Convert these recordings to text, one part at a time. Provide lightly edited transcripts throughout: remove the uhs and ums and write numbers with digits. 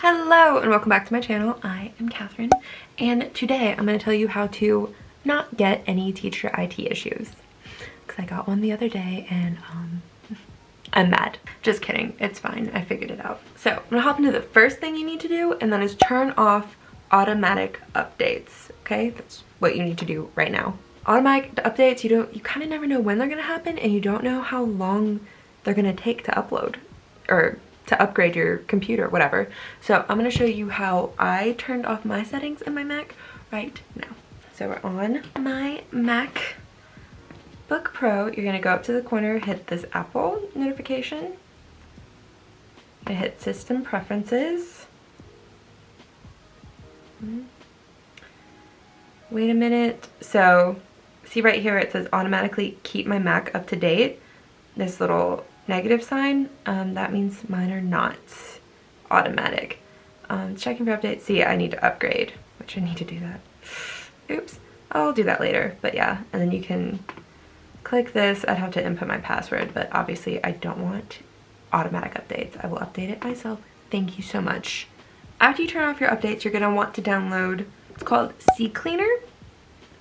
Hello and welcome back to my channel. I am Catherine and today I'm going to tell you how to not get any teacher IT issues because I got one the other day and I'm mad. Just kidding, it's fine, I figured it out. So I'm gonna hop into the first thing you need to do, and that is turn off automatic updates. Okay, that's what you need to do right now. Automatic updates, you kind of never know when they're gonna happen, and you don't know how long they're gonna take to upload or to upgrade your computer, whatever. So I'm gonna show you how I turned off my settings in my Mac right now. So we're on my MacBook Pro. You're gonna go up to the corner, hit this Apple notification. I hit System Preferences. Wait a minute. So see right here it says automatically keep my Mac up to date. This little negative sign, that means mine are not automatic. Checking for updates. See, I need to upgrade, which I need to do that. Oops. I'll do that later, but yeah. And then you can click this. I'd have to input my password, but obviously I don't want automatic updates. I will update it myself. Thank you so much. After you turn off your updates, you're gonna want to download, it's called CCleaner.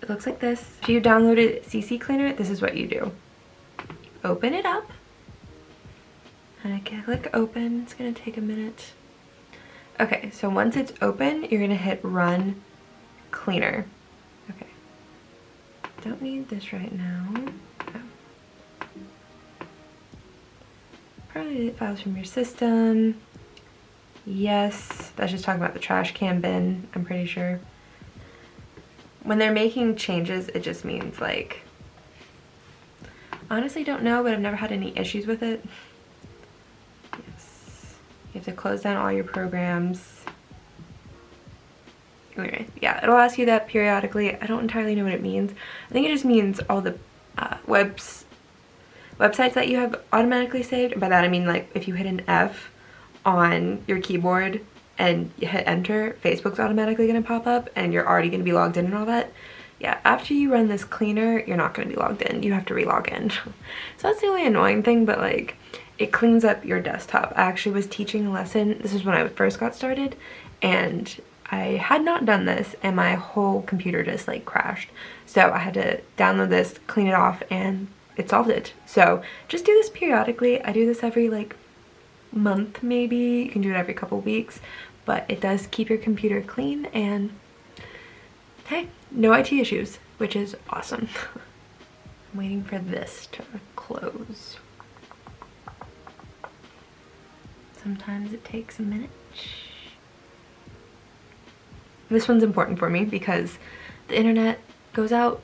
It looks like this. If you downloaded CCleaner, this is what you do. Open it up. And I can click open. It's gonna take a minute. Okay, so once it's open, you're gonna hit run cleaner. Okay. Don't need this right now. No. Probably delete files from your system. Yes, that's just talking about the trash can bin, I'm pretty sure. When they're making changes, it just means like, honestly don't know, but I've never had any issues with it. Yes. You have to close down all your programs. Anyway, yeah, it'll ask you that periodically. I don't entirely know what it means. I think it just means all the websites that you have automatically saved. By that I mean like if you hit an F on your keyboard and you hit enter, Facebook's automatically gonna pop up and you're already gonna be logged in and all that. Yeah, after you run this cleaner, you're not gonna be logged in. You have to re-log in. So that's the only annoying thing, but like it cleans up your desktop. I actually was teaching a lesson. This is when I first got started and I had not done this and my whole computer just like crashed. So I had to download this, clean it off, and it solved it. So just do this periodically. I do this every like month maybe. You can do it every couple weeks, but it does keep your computer clean and hey, no IT issues, which is awesome. I'm waiting for this to close. Sometimes it takes a minute. This one's important for me because the internet goes out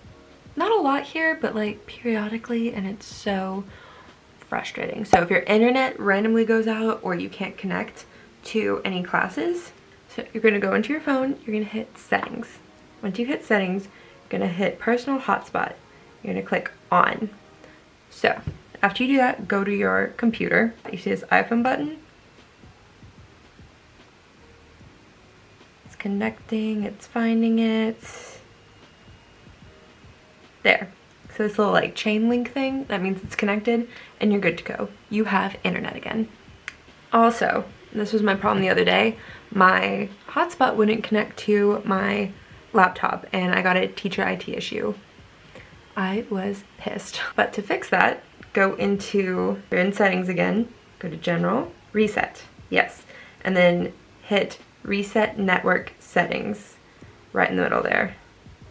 not a lot here, but like periodically, and it's so frustrating. So if your internet randomly goes out or you can't connect to any classes, so you're gonna go into your phone, you're gonna hit settings. Once you hit settings, you're gonna hit personal hotspot. You're gonna click on. So after you do that, go to your computer. You see this iPhone button? It's connecting, it's finding it. There. So this little like chain link thing, that means it's connected and you're good to go. You have internet again. Also, this was my problem the other day. My hotspot wouldn't connect to my laptop and I got a teacher IT issue. I was pissed. But to fix that, go into, you're in settings again, go to general, reset, yes. And then hit reset network settings right in the middle there.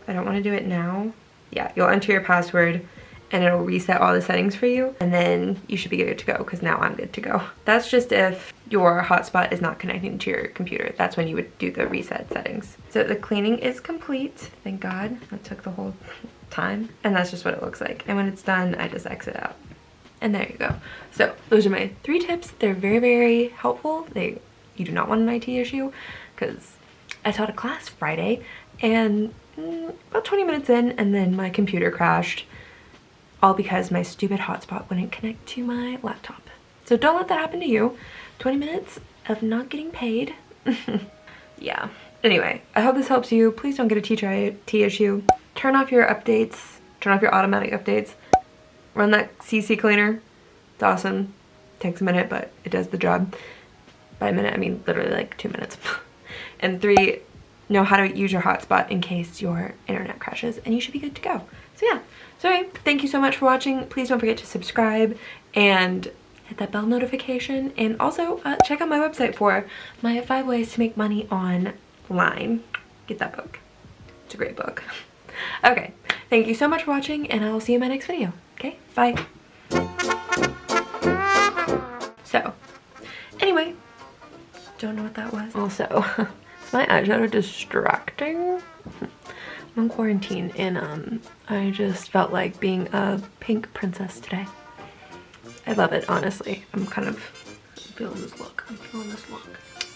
I don't want to do it now. Yeah, you'll enter your password and it'll reset all the settings for you and then you should be good to go because now I'm good to go. That's just if your hotspot is not connecting to your computer. That's when you would do the reset settings. So the cleaning is complete, thank God. That took the whole time and that's just what it looks like. And when it's done, I just exit out. And there you go. So those are my 3 tips. They're very, very helpful. You do not want an IT issue because I taught a class Friday and about 20 minutes in and then my computer crashed, all because my stupid hotspot wouldn't connect to my laptop. So don't let that happen to you. 20 minutes of not getting paid. Yeah. Anyway, I hope this helps you. Please don't get a teacher IT issue. Turn off your updates. Turn off your automatic updates. Run that CC cleaner. It's awesome. Takes a minute, but it does the job. Bye. By a minute, I mean literally like 2 minutes. And 3, know how to use your hotspot in case your internet crashes, and you should be good to go. So yeah, so anyway, thank you so much for watching. Please don't forget to subscribe and hit that bell notification, and also check out my website for my 5 ways to make money online. Get that book. It's a great book. Okay, thank you so much for watching, and I will see you in my next video. Okay, bye. So, anyway, don't know what that was. Also, is my eyeshadow distracting? I'm in quarantine, and I just felt like being a pink princess today. I love it, honestly. I'm feeling this look. I'm feeling this look.